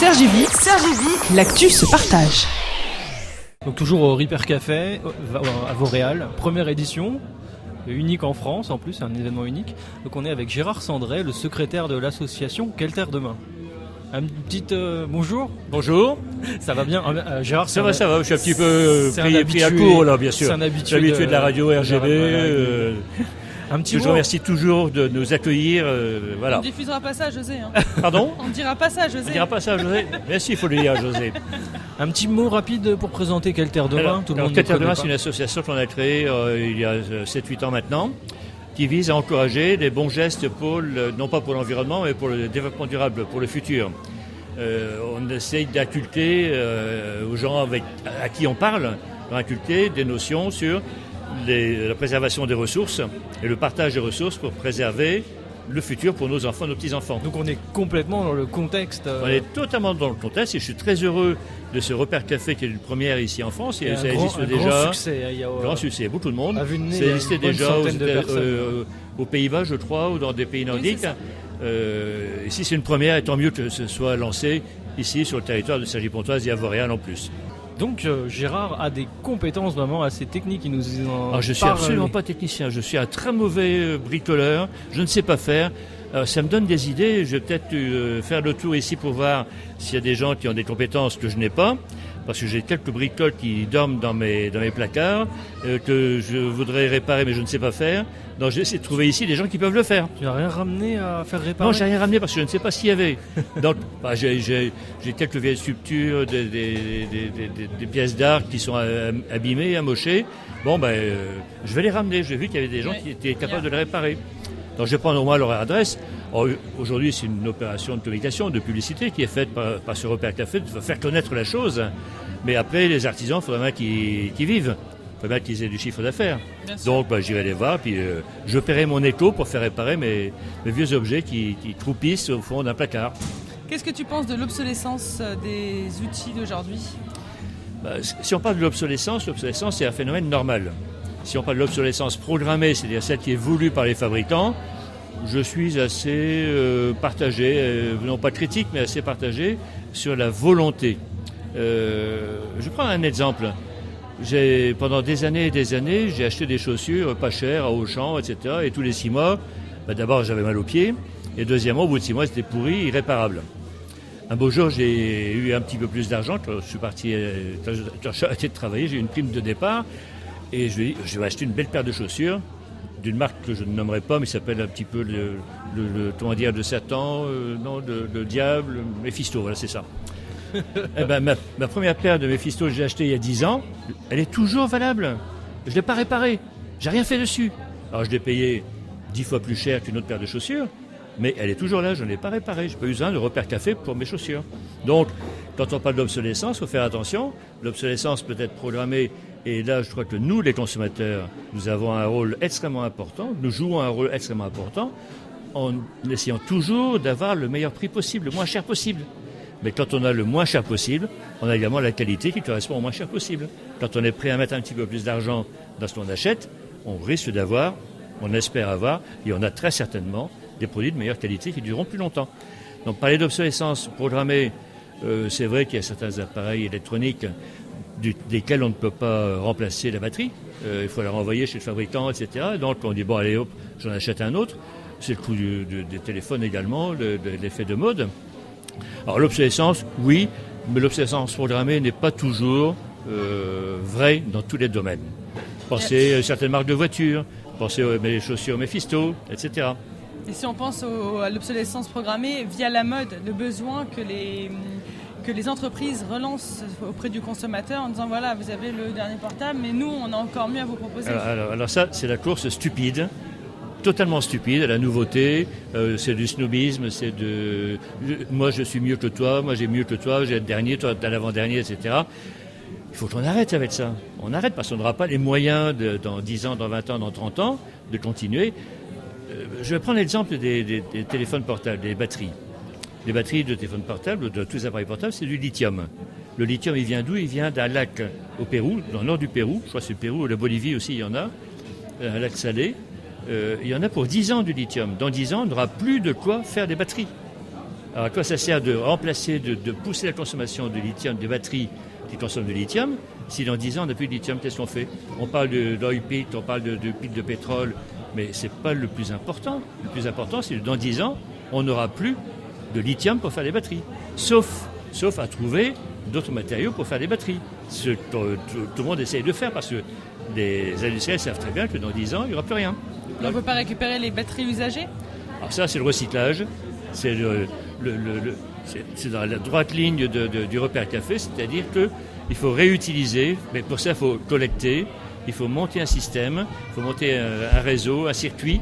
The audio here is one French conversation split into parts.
Sergi-Vie, l'actu se partage. Donc toujours au Ripper Café, à Vauréal, première édition, unique en France en plus, un événement unique. Donc on est avec Gérard Sandret, le secrétaire de l'association Quelle Terre Demain. Un petit bonjour. Bonjour. Ça va bien Gérard, ça va, je suis un petit peu pris à court là, bien sûr. C'est un habitué de la radio RGB. Un petit je vous remercie toujours de nous accueillir. Voilà. On ne diffusera pas ça à José. Hein. Pardon ? On ne dira pas ça à José. On ne dira pas ça à José. Mais si, il faut le dire à José. Un petit mot rapide pour présenter Quelle Terre Demain. Quelle Terre Demain, c'est une association qu'on a créée il y a 7-8 ans maintenant, qui vise à encourager des bons gestes non pas pour l'environnement, mais pour le développement durable, pour le futur. On essaye d'inculquer aux gens à qui on parle, d'inculquer des notions sur la préservation des ressources et le partage des ressources pour préserver le futur pour nos enfants, nos petits-enfants. Donc on est complètement dans le contexte. On est totalement dans le contexte et je suis très heureux de ce Repère Café qui est une première ici en France. Et ça existe déjà. Grand succès. Grand succès, beaucoup de monde. C'est existé déjà aux Pays-Bas, je crois, ou dans des pays nordiques. Ici, c'est une première et tant mieux que ce soit lancé ici sur le territoire de Cergy-Pontoise et à Vauréal en plus. Donc Gérard a des compétences vraiment assez techniques. Il nous en je ne suis absolument pas technicien, je suis un très mauvais bricoleur, je ne sais pas faire. Ça me donne des idées, je vais peut-être faire le tour ici pour voir s'il y a des gens qui ont des compétences que je n'ai pas, parce que j'ai quelques bricoles qui dorment dans mes placards, que je voudrais réparer mais je ne sais pas faire. Donc j'essaie de trouver ici des gens qui peuvent le faire. Tu n'as rien ramené à faire réparer ? Non, j'ai rien ramené parce que je ne sais pas s'il y avait. Donc, j'ai quelques vieilles sculptures, des pièces d'art qui sont abîmées, amochées. Bon, je vais les ramener. J'ai vu qu'il y avait des gens qui étaient capables de les réparer. Donc je vais prendre au moins leur adresse. Aujourd'hui, c'est une opération de communication, de publicité qui est faite par ce Repère Café, de faire connaître la chose. Mais après, les artisans, il faudrait bien qu'ils vivent. Il faudrait bien qu'ils aient du chiffre d'affaires. Donc j'irai les voir, puis je paierai mon écho pour faire réparer mes vieux objets qui croupissent au fond d'un placard. Qu'est-ce que tu penses de l'obsolescence des outils d'aujourd'hui ? Si on parle de l'obsolescence c'est un phénomène normal. Si on parle de l'obsolescence programmée, c'est-à-dire celle qui est voulue par les fabricants, je suis assez partagé, non pas critique, mais assez partagé sur la volonté. Je prends un exemple. Pendant des années et des années, j'ai acheté des chaussures pas chères à Auchan, etc. Et tous les 6 mois, d'abord j'avais mal aux pieds, et deuxièmement, au bout de 6 mois, c'était pourri, irréparable. Un beau jour, j'ai eu un petit peu plus d'argent. Quand je suis parti, quand j'ai arrêté de travailler, j'ai eu une prime de départ, et je vais acheter une belle paire de chaussures, d'une marque que je ne nommerai pas, mais qui s'appelle un petit peu de Satan, le diable, Méphisto, voilà, c'est ça. Ma première paire de Méphisto que j'ai achetée il y a 10 ans, elle est toujours valable. Je ne l'ai pas réparée. J'ai rien fait dessus. Alors je l'ai payée 10 fois plus cher qu'une autre paire de chaussures, mais elle est toujours là, je ne l'ai pas réparée. Je n'ai pas besoin de Repère Café pour mes chaussures. Donc, quand on parle d'obsolescence, il faut faire attention. L'obsolescence peut être programmée, et là je crois que nous, les consommateurs, nous avons un rôle extrêmement important, nous jouons un rôle extrêmement important en essayant toujours d'avoir le meilleur prix possible, le moins cher possible. Mais quand on a le moins cher possible, on a également la qualité qui correspond au moins cher possible. Quand on est prêt à mettre un petit peu plus d'argent dans ce qu'on achète, on risque d'avoir, on espère avoir, et on a très certainement des produits de meilleure qualité qui dureront plus longtemps. Donc parler d'obsolescence programmée, c'est vrai qu'il y a certains appareils électroniques desquels on ne peut pas remplacer la batterie. Il faut la renvoyer chez le fabricant, etc. Donc on dit, bon allez hop, j'en achète un autre. C'est le coût des téléphones également, l'effet de mode. Alors l'obsolescence, oui, mais l'obsolescence programmée n'est pas toujours vraie dans tous les domaines. Pensez à certaines marques de voitures, pensez aux chaussures Méphisto, etc. Et si on pense à l'obsolescence programmée via la mode, le besoin que les entreprises relancent auprès du consommateur en disant voilà, vous avez le dernier portable, mais nous, on a encore mieux à vous proposer. Alors ça, c'est la course stupide. Totalement stupide, la nouveauté, c'est du snobisme, moi je suis mieux que toi, moi j'ai mieux que toi, j'ai le dernier, toi t'as l'avant-dernier, etc. Il faut qu'on arrête avec ça. On arrête parce qu'on n'aura pas les moyens dans 10 ans, dans 20 ans, dans 30 ans de continuer. Je vais prendre l'exemple des téléphones portables, des batteries. Les batteries de téléphones portables, de tous les appareils portables, c'est du lithium. Le lithium, il vient d'où ? Il vient d'un lac au Pérou, dans le nord du Pérou, je crois que c'est le Pérou, la Bolivie aussi il y en a, un lac salé. Il y en a pour 10 ans du lithium. Dans 10 ans, on n'aura plus de quoi faire des batteries. Alors à quoi ça sert de remplacer, de pousser la consommation de lithium, des batteries qui consomment de lithium, si dans 10 ans on n'a plus de lithium, qu'est-ce qu'on fait? On parle d'oil pit, on parle de pit de pétrole, mais ce n'est pas le plus important. Le plus important, c'est que dans 10 ans, on n'aura plus de lithium pour faire des batteries. Sauf à trouver d'autres matériaux pour faire des batteries. Ce que tout le monde essaye de faire parce que les industriels savent très bien que dans 10 ans, il n'y aura plus rien. On ne peut pas récupérer les batteries usagées? Alors ça, c'est le recyclage. C'est c'est dans la droite ligne du repère café, c'est-à-dire qu'il faut réutiliser, mais pour ça, il faut collecter, il faut monter un système, il faut monter un réseau, un circuit,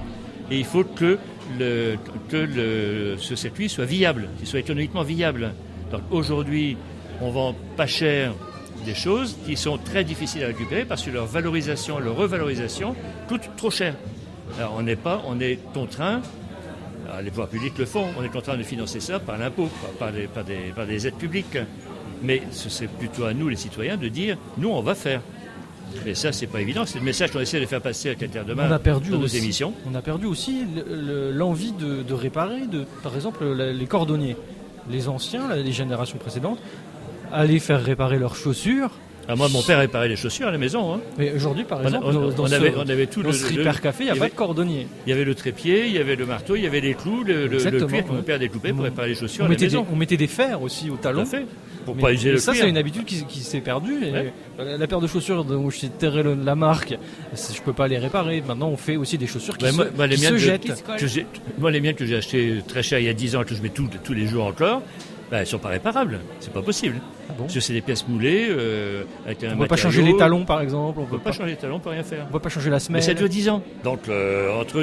et il faut que ce circuit soit viable, qu'il soit économiquement viable. Donc aujourd'hui, on vend pas cher des choses qui sont très difficiles à récupérer parce que leur valorisation, leur revalorisation coûte trop cher. Alors on est contraint, les pouvoirs publics le font, on est contraint de financer ça par l'impôt, par des aides publiques. Mais c'est plutôt à nous, les citoyens, de dire, nous, on va faire. Mais ça, c'est pas évident. C'est le message qu'on essaie de faire passer à Calter demain dans nos émissions. On a perdu aussi l'envie de réparer, par exemple, les cordonniers. Les anciens, les générations précédentes, allaient faire réparer leurs chaussures. Ah, moi, mon père réparait les chaussures à la maison. Hein. Mais aujourd'hui, par exemple, on avait tout dans ce Ripper Café, il n'y a pas de cordonnier. Il y avait le trépied, il y avait le marteau, il y avait les clous, le cuir que mon père découpait pour réparer les chaussures à la maison. On mettait des fers aussi au talon. Tout à fait. Pour pas user le ça, cuir. c'est une habitude qui s'est perdue. Et la paire de chaussures dont je terré la marque, je peux pas les réparer. Maintenant, on fait aussi des chaussures qui se jettent. Moi, les miennes que j'ai achetées très cher il y a 10 ans, que je mets tous les jours encore, elles ne sont pas réparables. C'est pas possible. Ah bon? Parce que c'est des pièces moulées avec un matériau. On ne peut pas changer les talons, par exemple. On ne peut pas changer les talons, on ne peut rien faire. On ne peut pas changer la semelle. Mais ça dure 10 ans. Donc, entre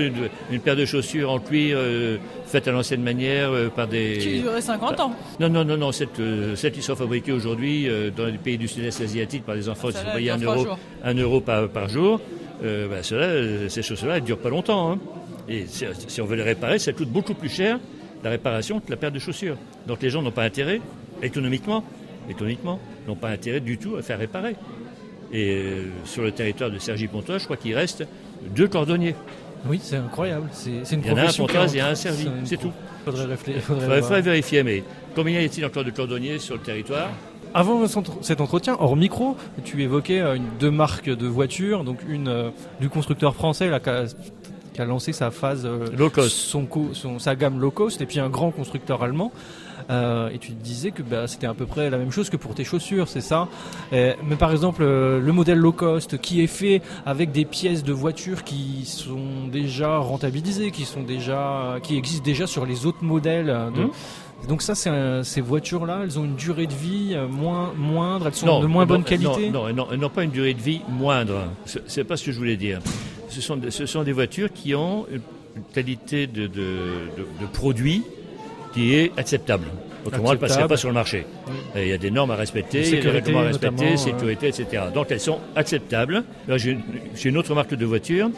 une paire de chaussures en cuir faites à l'ancienne manière par des... Qui durait 50 ans. Non. Celles qui sont fabriquées aujourd'hui dans les pays du sud-est asiatique par des enfants qui sont payés 1 euro par jour, ces chaussures-là, elles ne durent pas longtemps. Hein. Et si on veut les réparer, ça coûte beaucoup plus cher la réparation que la paire de chaussures. Donc les gens n'ont pas intérêt, économiquement, n'ont pas intérêt du tout à faire réparer. Et sur le territoire de Cergy-Pontoise, je crois qu'il reste 2 cordonniers. Oui, c'est incroyable. C'est une il y en a un à profession. Pontoise et un à Cergy, c'est tout. Il faudrait vérifier, mais combien y a-t-il encore de cordonniers sur le territoire ? Avant cet entretien, hors micro, tu évoquais deux marques de voitures, donc une du constructeur français là, qui a lancé sa phase low cost, sa gamme low cost, et puis un grand constructeur allemand. Et tu disais que c'était à peu près la même chose que pour tes chaussures, c'est ça. Mais par exemple, le modèle low cost qui est fait avec des pièces de voitures qui sont déjà rentabilisées, qui existent déjà sur les autres modèles. Donc ça, ces voitures-là, elles ont une durée de vie moindre, elles sont de moins bonne qualité. Non, elles n'ont pas une durée de vie moindre. C'est pas ce que je voulais dire. Ce sont des voitures qui ont une qualité de produit qui est acceptable. Autrement, elles ne passeraient pas sur le marché. Oui. Il y a des normes à respecter, il y a des règlements à respecter, sécurité, etc. Donc elles sont acceptables. Là, j'ai une autre marque de voiture.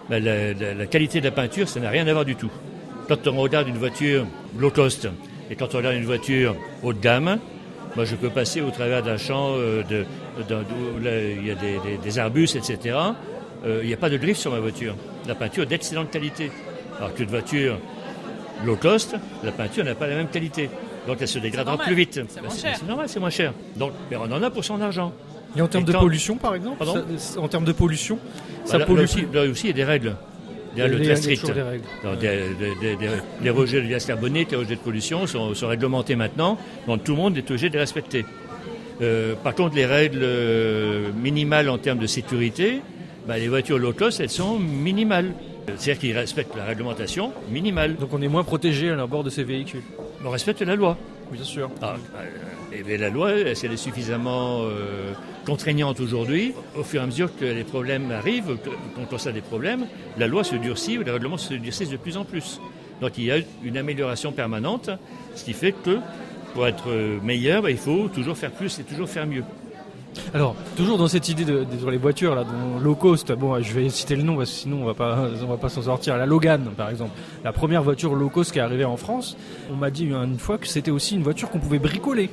La qualité de la peinture, ça n'a rien à voir du tout. Quand on regarde une voiture low cost et quand on regarde une voiture haut de gamme, moi je peux passer au travers d'un champ où il y a des arbustes, etc. Il n'y a pas de griffe sur ma voiture. La peinture est d'excellente qualité. Alors qu'une voiture low cost, la peinture n'a pas la même qualité. Donc elle se dégradera plus vite. C'est normal, c'est moins cher. Donc, mais on en a pour son argent. Et en termes de pollution, par exemple, en termes de pollution, ça pollue. Là aussi, il y a des règles. Des règles très strictes. Les rejets de gaz carbonique, les rejets de pollution sont réglementés maintenant. Donc tout le monde est obligé de les respecter. Par contre, les règles minimales en termes de sécurité, les voitures low cost, elles sont minimales. C'est-à-dire qu'ils respectent la réglementation minimale. Donc on est moins protégé à bord de ces véhicules. On respecte la loi. Bien sûr. Et la loi, est-ce qu'elle est suffisamment contraignante aujourd'hui? Au fur et à mesure que les problèmes arrivent, qu'on constate des problèmes, la loi se durcit, ou les règlements se durcissent de plus en plus. Donc il y a une amélioration permanente, ce qui fait que pour être meilleur, il faut toujours faire plus et toujours faire mieux. Alors, toujours dans cette idée sur les voitures, là, dont low cost, je vais citer le nom parce que sinon on va pas s'en sortir. La Logan, par exemple, la première voiture low cost qui est arrivée en France, on m'a dit une fois que c'était aussi une voiture qu'on pouvait bricoler,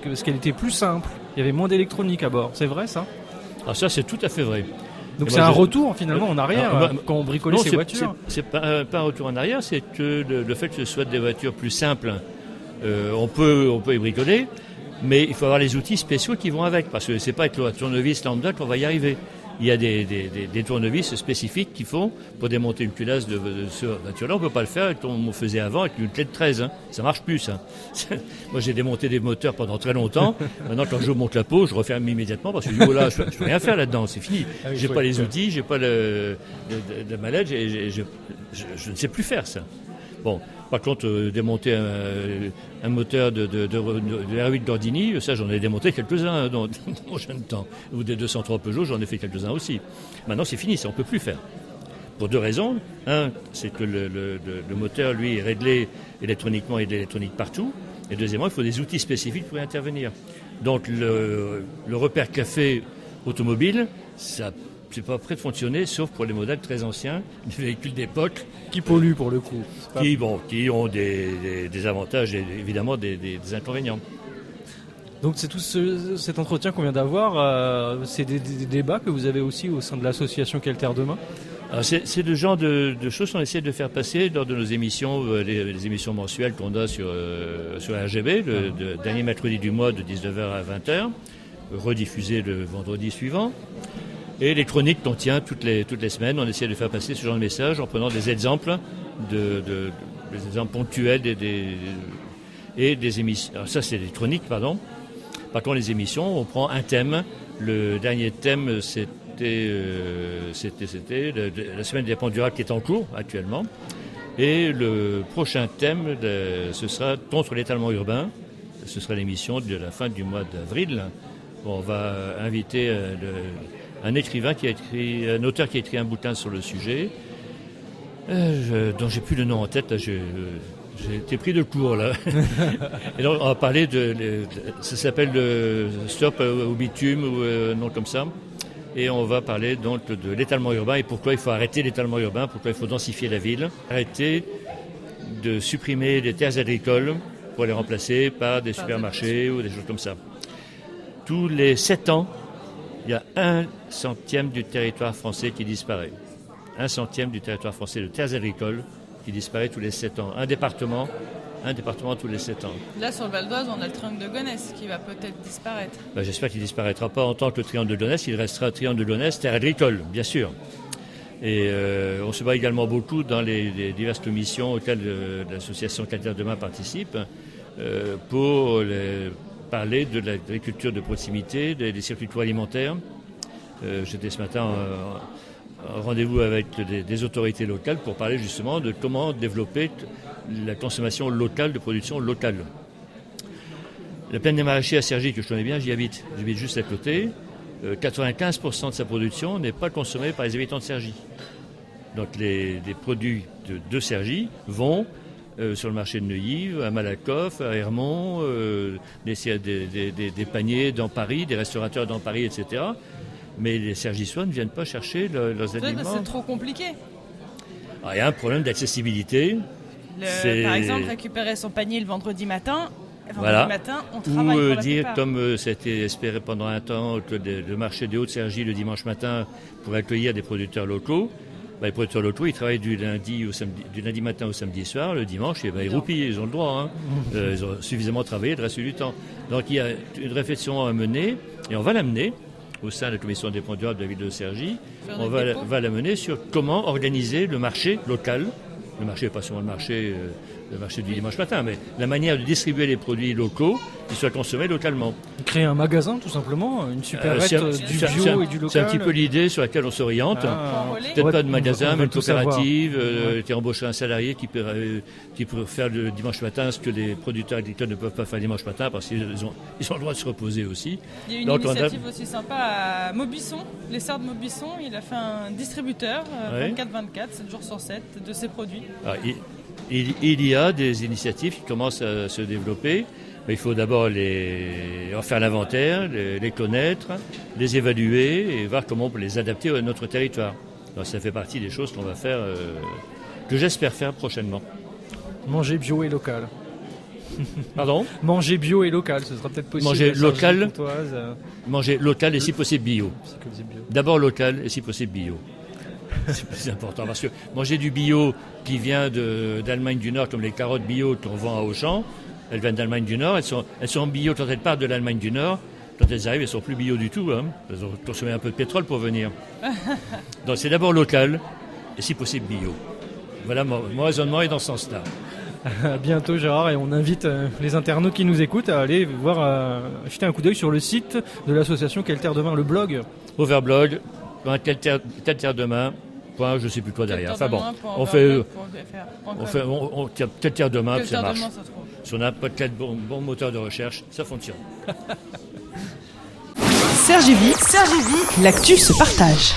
parce qu'elle était plus simple, il y avait moins d'électronique à bord. C'est vrai ça? Alors ça, c'est tout à fait vrai. Donc c'est un retour finalement en arrière quand on bricolait ces voitures. C'est pas un retour en arrière, c'est que le fait que ce soit des voitures plus simples On peut y bricoler, mais il faut avoir les outils spéciaux qui vont avec, parce que c'est pas avec le tournevis lambda qu'on va y arriver. Il y a des tournevis spécifiques qu'il faut pour démonter une culasse de ce voiture-là. On ne peut pas le faire comme on faisait avant avec une clé de 13. Ça marche plus, ça. Moi, j'ai démonté des moteurs pendant très longtemps. Maintenant, quand je monte la peau, je referme immédiatement parce que je peux rien faire là-dedans. C'est fini. J'ai pas les outils, j'ai pas la mallette, je ne sais plus faire ça. Bon, par contre, démonter un moteur de R8 d'Ordini, ça j'en ai démonté quelques-uns dans mon jeune temps. Ou des 203 Peugeot, j'en ai fait quelques-uns aussi. Maintenant c'est fini, ça on ne peut plus faire. Pour deux raisons. Un, c'est que le moteur, lui, est réglé électroniquement et de l'électronique partout. Et deuxièmement, il faut des outils spécifiques pour y intervenir. Donc le repère café automobile, ça c'est pas prêt de fonctionner, sauf pour les modèles très anciens, des véhicules d'époque. Qui polluent pour le coup. Qui ont des avantages et évidemment des inconvénients. Donc c'est tout cet entretien qu'on vient d'avoir, c'est des débats que vous avez aussi au sein de l'association Quelle Terre Demain? Alors c'est le genre de choses qu'on essaie de faire passer lors de nos émissions, les émissions mensuelles qu'on a sur RGB, le dernier mercredi du mois de 19h à 20h, rediffusé le vendredi suivant. Et les chroniques qu'on tient toutes les semaines, on essaie de faire passer ce genre de message en prenant des exemples, des exemples ponctuels et des émissions. Alors ça, c'est des chroniques, pardon. Par contre, les émissions, on prend un thème. Le dernier thème, c'était la semaine des ponts durables qui est en cours actuellement. Et le prochain thème, ce sera contre l'étalement urbain. Ce sera l'émission de la fin du mois d'avril. On va inviter un écrivain un auteur qui a écrit un bouquin sur le sujet, dont j'ai plus le nom en tête, là, j'ai été pris de court là. Et donc on va parler ça s'appelle le Stop au bitume ou un nom comme ça. Et on va parler donc de l'étalement urbain et pourquoi il faut arrêter l'étalement urbain, pourquoi il faut densifier la ville, arrêter de supprimer les terres agricoles pour les remplacer par des supermarchés ou des choses comme ça. Tous les 7 ans, il y a 1/100 du territoire français qui disparaît. 1/100 du territoire français de terres agricoles qui disparaît tous les 7 ans. Un département tous les 7 ans. Là, sur le Val d'Oise, on a le triangle de Gonesse qui va peut-être disparaître. J'espère qu'il ne disparaîtra pas en tant que le triangle de Gonesse. Il restera triangle de Gonesse, terre agricole, bien sûr. Et on se bat également beaucoup dans les diverses commissions auxquelles l'association Quelle Terre Demain participe pour parler de l'agriculture de proximité, des circuits alimentaires. J'étais ce matin en rendez-vous avec des autorités locales pour parler justement de comment développer la consommation locale, de production locale. La plaine des Maraîchers à Cergy, que je connais bien, j'habite juste à côté. 95% de sa production n'est pas consommée par les habitants de Cergy. Donc les produits de Cergy vont sur le marché de Neuilly, à Malakoff, à Hermont, des paniers dans Paris, des restaurateurs dans Paris, etc. Mais les Cergissois ne viennent pas chercher leurs aliments. C'est trop compliqué. Il y a un problème d'accessibilité. Par exemple, récupérer son panier le vendredi matin, voilà. Matin, on travaille ou pour la dire, plupart. comme ça a été espéré pendant un temps, que le marché des Hauts-de-Cergy le dimanche matin pour accueillir des producteurs locaux. Les producteurs locaux, ils travaillent du lundi matin au samedi soir, le dimanche, ils roupillent, ils ont le droit. Ils ont suffisamment travaillé le reste du temps. Donc il y a une réflexion à mener, et on va l'amener au sein de la commission des ponts durables de la ville de Cergy. On va la mener sur comment organiser le marché local. Le marché, pas seulement le marché du dimanche matin, mais la manière de distribuer les produits locaux qui soient consommés localement. Créer un magasin, tout simplement, une supérette du bio et du local. C'est un petit peu l'idée sur laquelle on s'oriente. Peut-être pas de magasin, mais une coopérative qui embaucherait un salarié qui peut faire le dimanche matin ce que les producteurs agricoles ne peuvent pas faire le dimanche matin parce qu'ils ont le droit de se reposer aussi. Il y a une initiative aussi sympa à Maubisson, les Serres de Maubisson. Il a fait un distributeur 24/24, 7 jours sur 7 de ses produits. Il y a des initiatives qui commencent à se développer. Mais il faut d'abord en faire l'inventaire, les connaître, les évaluer et voir comment on peut les adapter à notre territoire. Donc ça fait partie des choses qu'on va faire, que j'espère faire prochainement. Manger bio et local. Pardon ? Manger bio et local, ce sera peut-être possible. Manger local et si possible bio. D'abord local et si possible bio. C'est plus important parce que manger du bio qui vient d'Allemagne du Nord, comme les carottes bio qu'on vend à Auchan, Elles viennent d'Allemagne du Nord, elles sont bio quand elles partent de l'Allemagne du Nord. Quand elles arrivent, elles sont plus bio du tout. Hein. Elles ont consommé un peu de pétrole pour venir. Donc c'est d'abord local et si possible bio. Voilà, mon raisonnement est dans ce sens-là. À bientôt Gérard, et on invite les internautes qui nous écoutent à aller voir, jeter un coup d'œil sur le site de l'association Quelle Terre Demain, le blog. Overblog, quelle terre demain, point, je ne sais plus quoi derrière. Enfin bon, on tient Quelle Terre Demain, puis ça marche. Si on n'a pas de bon moteur de recherche, ça fonctionne. Serge et Vie, l'actu se partage.